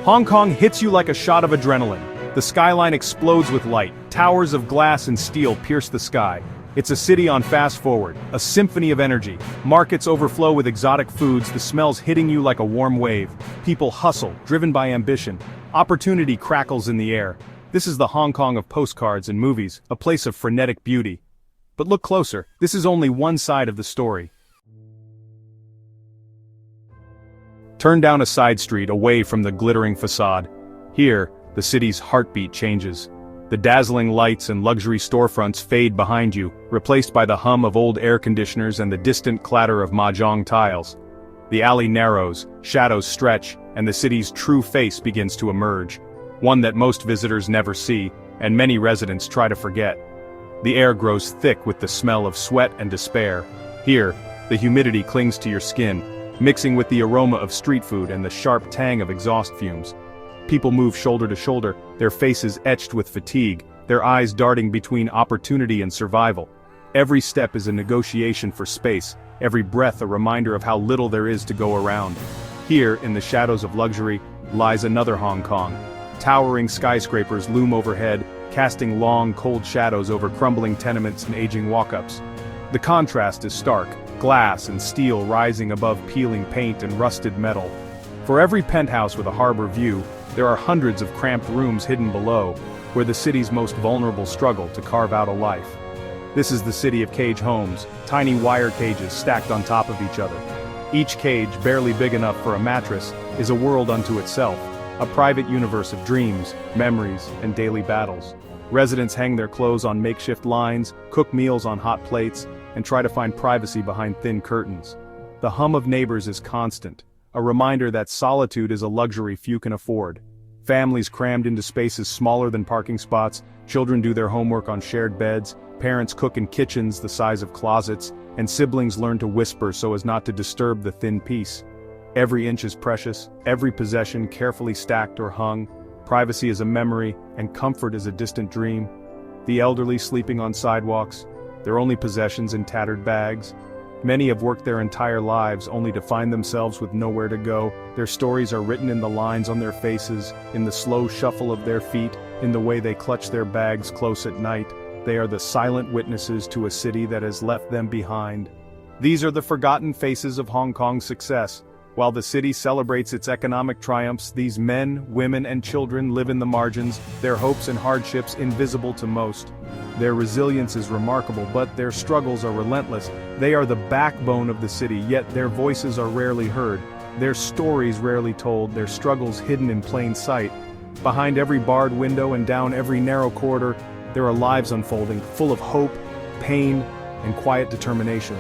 Hong Kong hits you like a shot of adrenaline. The skyline explodes with light, towers of glass and steel pierce the sky. It's a city on fast forward, a symphony of energy. Markets overflow with exotic foods, the smells hitting you like a warm wave. People hustle, driven by ambition. Opportunity crackles in the air. This is the Hong Kong of postcards and movies, a place of frenetic beauty. But look closer, this is only one side of the story. Turn down a side street away from the glittering facade. Here, the city's heartbeat changes. The dazzling lights and luxury storefronts fade behind you, replaced by the hum of old air conditioners and the distant clatter of mahjong tiles. The alley narrows, shadows stretch, and the city's true face begins to emerge. One that most visitors never see, and many residents try to forget. The air grows thick with the smell of sweat and despair. Here, the humidity clings to your skin, mixing with the aroma of street food and the sharp tang of exhaust fumes. People move shoulder to shoulder, their faces etched with fatigue, their eyes darting between opportunity and survival. Every step is a negotiation for space, every breath a reminder of how little there is to go around. Here, in the shadows of luxury, lies another Hong Kong. Towering skyscrapers loom overhead, casting long, cold shadows over crumbling tenements and aging walk-ups. The contrast is stark, glass and steel rising above peeling paint and rusted metal. For every penthouse with a harbor view, there are hundreds of cramped rooms hidden below, where the city's most vulnerable struggle to carve out a life. This is the city of cage homes, tiny wire cages stacked on top of each other. Each cage, barely big enough for a mattress, is a world unto itself, a private universe of dreams, memories, and daily battles. Residents hang their clothes on makeshift lines, cook meals on hot plates, and try to find privacy behind thin curtains. The hum of neighbors is constant, a reminder that solitude is a luxury few can afford. Families crammed into spaces smaller than parking spots, children do their homework on shared beds, parents cook in kitchens the size of closets, and siblings learn to whisper so as not to disturb the thin peace. Every inch is precious, every possession carefully stacked or hung. Privacy is a memory, and comfort is a distant dream. The elderly sleeping on sidewalks, their only possessions in tattered bags. Many have worked their entire lives only to find themselves with nowhere to go. Their stories are written in the lines on their faces, in the slow shuffle of their feet, in the way they clutch their bags close at night. They are the silent witnesses to a city that has left them behind. These are the forgotten faces of Hong Kong's success. While the city celebrates its economic triumphs, these men, women, and children live in the margins, their hopes and hardships invisible to most. Their resilience is remarkable, but their struggles are relentless. They are the backbone of the city, yet their voices are rarely heard. Their stories rarely told, their struggles hidden in plain sight. Behind every barred window and down every narrow corridor, there are lives unfolding, full of hope, pain, and quiet determination.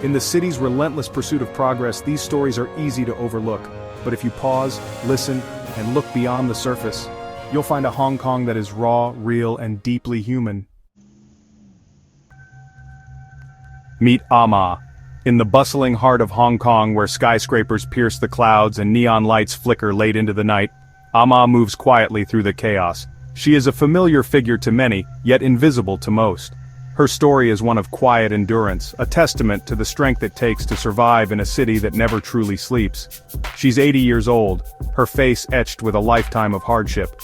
In the city's relentless pursuit of progress, these stories are easy to overlook. But if you pause, listen, and look beyond the surface, you'll find a Hong Kong that is raw, real, and deeply human. Meet Ama. In the bustling heart of Hong Kong, where skyscrapers pierce the clouds and neon lights flicker late into the night, Ama moves quietly through the chaos. She is a familiar figure to many, yet invisible to most. Her story is one of quiet endurance, a testament to the strength it takes to survive in a city that never truly sleeps. She's 80 years old, her face etched with a lifetime of hardship.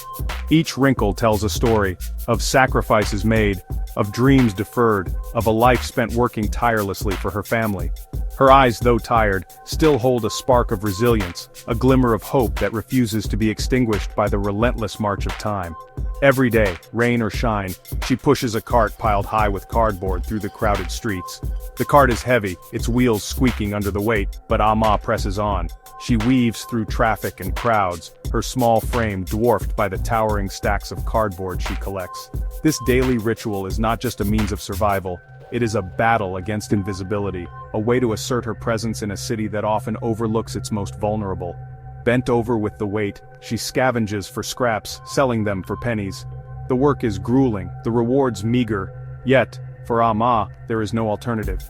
Each wrinkle tells a story, of sacrifices made, of dreams deferred, of a life spent working tirelessly for her family. Her eyes, though tired, still hold a spark of resilience, a glimmer of hope that refuses to be extinguished by the relentless march of time. Every day, rain or shine, she pushes a cart piled high with cardboard through the crowded streets. The cart is heavy, its wheels squeaking under the weight, but Ama presses on. She weaves through traffic and crowds, her small frame dwarfed by the towering stacks of cardboard she collects. This daily ritual is not just a means of survival, it is a battle against invisibility, a way to assert her presence in a city that often overlooks its most vulnerable. Bent over with the weight, she scavenges for scraps, selling them for pennies. The work is grueling, the rewards meager, yet, for Ama, there is no alternative.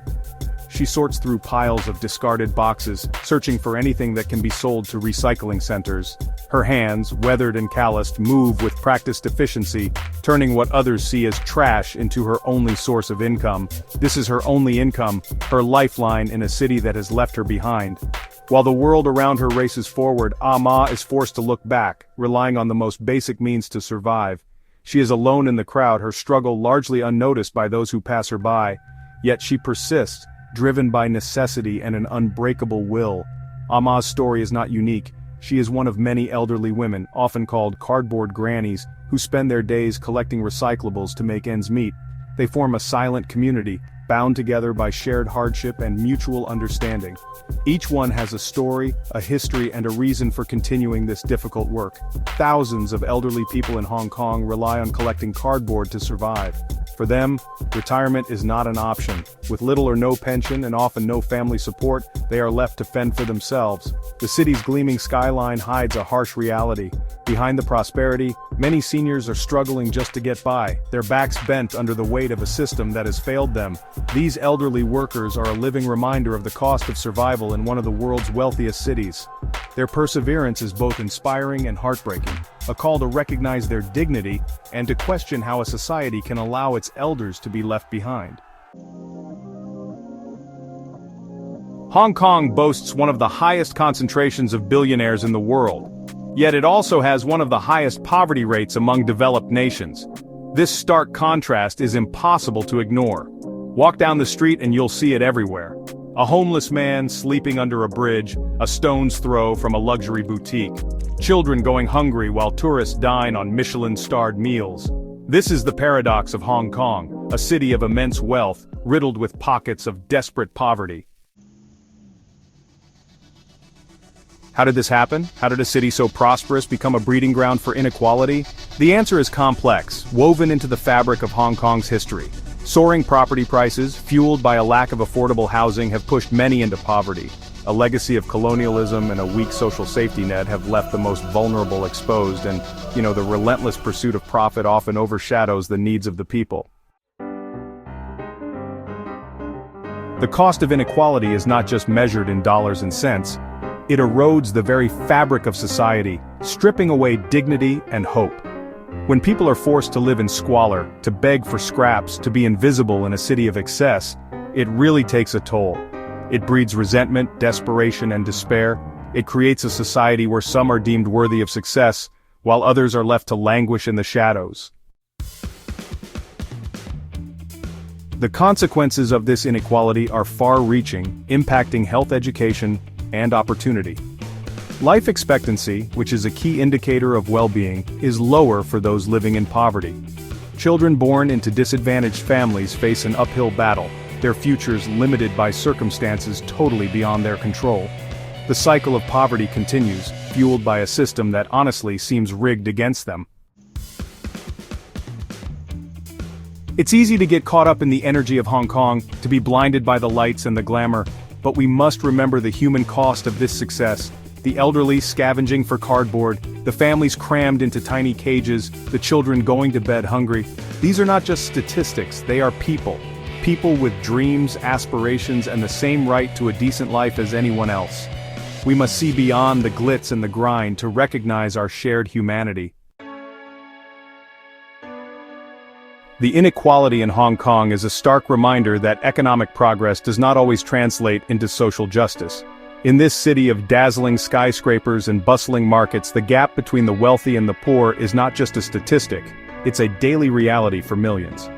She sorts through piles of discarded boxes, searching for anything that can be sold to recycling centers. Her hands, weathered and calloused, move with practiced efficiency, turning what others see as trash into her only source of income. This is her only income, her lifeline in a city that has left her behind. While the world around her races forward, Ma is forced to look back, relying on the most basic means to survive. She is alone in the crowd, her struggle largely unnoticed by those who pass her by. Yet she persists, driven by necessity and an unbreakable will. Ma's story is not unique. She is one of many elderly women, often called cardboard grannies, who spend their days collecting recyclables to make ends meet. They form a silent community, bound together by shared hardship and mutual understanding. Each one has a story, a history, and a reason for continuing this difficult work. Thousands of elderly people in Hong Kong rely on collecting cardboard to survive. For them, retirement is not an option. With little or no pension and often no family support, they are left to fend for themselves. The city's gleaming skyline hides a harsh reality. Behind the prosperity, many seniors are struggling just to get by, their backs bent under the weight of a system that has failed them. These elderly workers are a living reminder of the cost of survival in one of the world's wealthiest cities. Their perseverance is both inspiring and heartbreaking, a call to recognize their dignity and to question how a society can allow its elders to be left behind. Hong Kong boasts one of the highest concentrations of billionaires in the world. Yet it also has one of the highest poverty rates among developed nations. This stark contrast is impossible to ignore. Walk down the street and you'll see it everywhere. A homeless man sleeping under a bridge, a stone's throw from a luxury boutique. Children going hungry while tourists dine on Michelin-starred meals. This is the paradox of Hong Kong, a city of immense wealth, riddled with pockets of desperate poverty. How did this happen? How did a city so prosperous become a breeding ground for inequality? The answer is complex, woven into the fabric of Hong Kong's history. Soaring property prices, fueled by a lack of affordable housing, have pushed many into poverty. A legacy of colonialism and a weak social safety net have left the most vulnerable exposed, and, the relentless pursuit of profit often overshadows the needs of the people. The cost of inequality is not just measured in dollars and cents. It erodes the very fabric of society, stripping away dignity and hope. When people are forced to live in squalor, to beg for scraps, to be invisible in a city of excess, it really takes a toll. It breeds resentment, desperation, and despair. It creates a society where some are deemed worthy of success, while others are left to languish in the shadows. The consequences of this inequality are far-reaching, impacting health, education, and opportunity. Life expectancy, which is a key indicator of well-being, is lower for those living in poverty. Children born into disadvantaged families face an uphill battle, their futures limited by circumstances totally beyond their control. The cycle of poverty continues, fueled by a system that honestly seems rigged against them. It's easy to get caught up in the energy of Hong Kong, to be blinded by the lights and the glamour, but we must remember the human cost of this success. The elderly scavenging for cardboard, the families crammed into tiny cages, the children going to bed hungry. These are not just statistics, they are people. People with dreams, aspirations, and the same right to a decent life as anyone else. We must see beyond the glitz and the grind to recognize our shared humanity. The inequality in Hong Kong is a stark reminder that economic progress does not always translate into social justice. In this city of dazzling skyscrapers and bustling markets, the gap between the wealthy and the poor is not just a statistic, it's a daily reality for millions.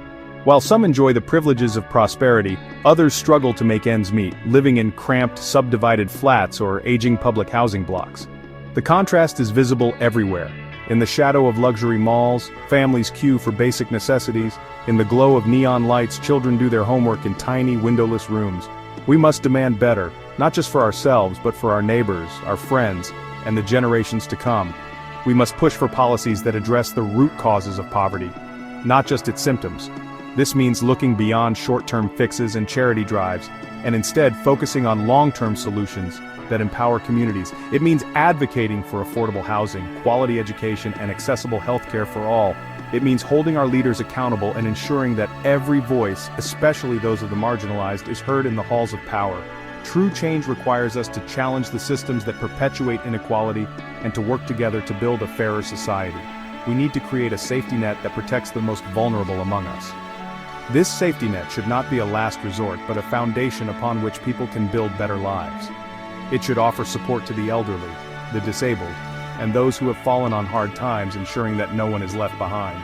While some enjoy the privileges of prosperity, others struggle to make ends meet, living in cramped, subdivided flats or aging public housing blocks. The contrast is visible everywhere. In the shadow of luxury malls, families queue for basic necessities. In the glow of neon lights, children do their homework in tiny, windowless rooms. We must demand better, not just for ourselves, but for our neighbors, our friends, and the generations to come. We must push for policies that address the root causes of poverty, not just its symptoms. This means looking beyond short-term fixes and charity drives, and instead focusing on long-term solutions that empower communities. It means advocating for affordable housing, quality education, and accessible healthcare for all. It means holding our leaders accountable and ensuring that every voice, especially those of the marginalized, is heard in the halls of power. True change requires us to challenge the systems that perpetuate inequality and to work together to build a fairer society. We need to create a safety net that protects the most vulnerable among us. This safety net should not be a last resort, but a foundation upon which people can build better lives. It should offer support to the elderly, the disabled, and those who have fallen on hard times, ensuring that no one is left behind.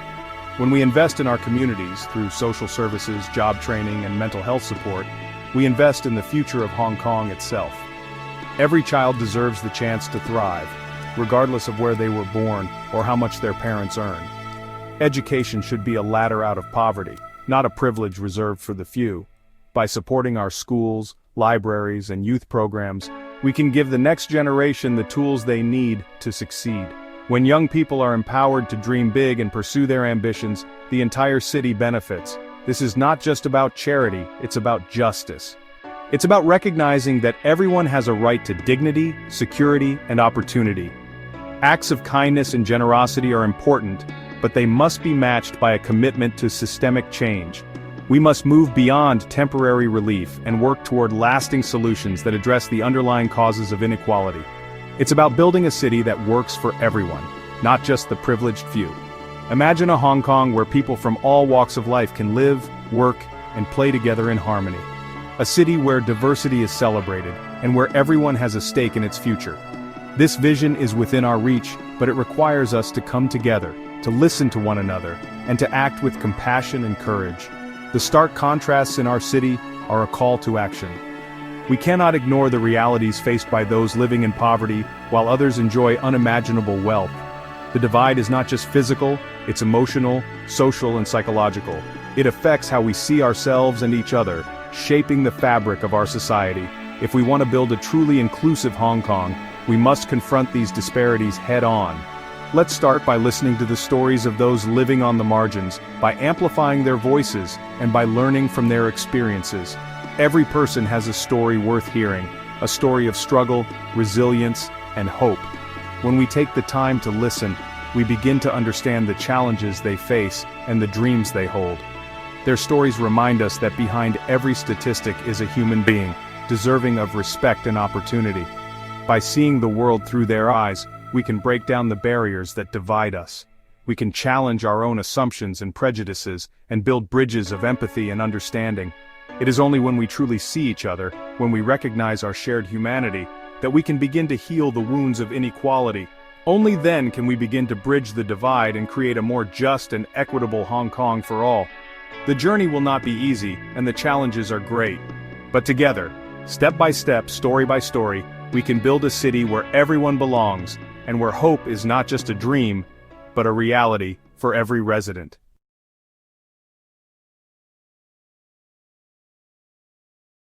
When we invest in our communities through social services, job training, and mental health support, we invest in the future of Hong Kong itself. Every child deserves the chance to thrive, regardless of where they were born or how much their parents earn. Education should be a ladder out of poverty, not a privilege reserved for the few. By supporting our schools, libraries, and youth programs, we can give the next generation the tools they need to succeed. When young people are empowered to dream big and pursue their ambitions, the entire city benefits. This is not just about charity, it's about justice. It's about recognizing that everyone has a right to dignity, security, and opportunity. Acts of kindness and generosity are important, but they must be matched by a commitment to systemic change. We must move beyond temporary relief and work toward lasting solutions that address the underlying causes of inequality. It's about building a city that works for everyone, not just the privileged few. Imagine a Hong Kong where people from all walks of life can live, work, and play together in harmony. A city where diversity is celebrated, and where everyone has a stake in its future. This vision is within our reach, but it requires us to come together, to listen to one another, and to act with compassion and courage. The stark contrasts in our city are a call to action. We cannot ignore the realities faced by those living in poverty, while others enjoy unimaginable wealth. The divide is not just physical, it's emotional, social, and psychological. It affects how we see ourselves and each other, shaping the fabric of our society. If we want to build a truly inclusive Hong Kong, we must confront these disparities head-on. Let's start by listening to the stories of those living on the margins, by amplifying their voices, and by learning from their experiences. Every person has a story worth hearing, a story of struggle, resilience, and hope. When we take the time to listen, we begin to understand the challenges they face and the dreams they hold. Their stories remind us that behind every statistic is a human being, deserving of respect and opportunity. By seeing the world through their eyes, we can break down the barriers that divide us. We can challenge our own assumptions and prejudices, and build bridges of empathy and understanding. It is only when we truly see each other, when we recognize our shared humanity, that we can begin to heal the wounds of inequality. Only then can we begin to bridge the divide and create a more just and equitable Hong Kong for all. The journey will not be easy, and the challenges are great. But together, step by step, story by story, we can build a city where everyone belongs, and where hope is not just a dream, but a reality for every resident.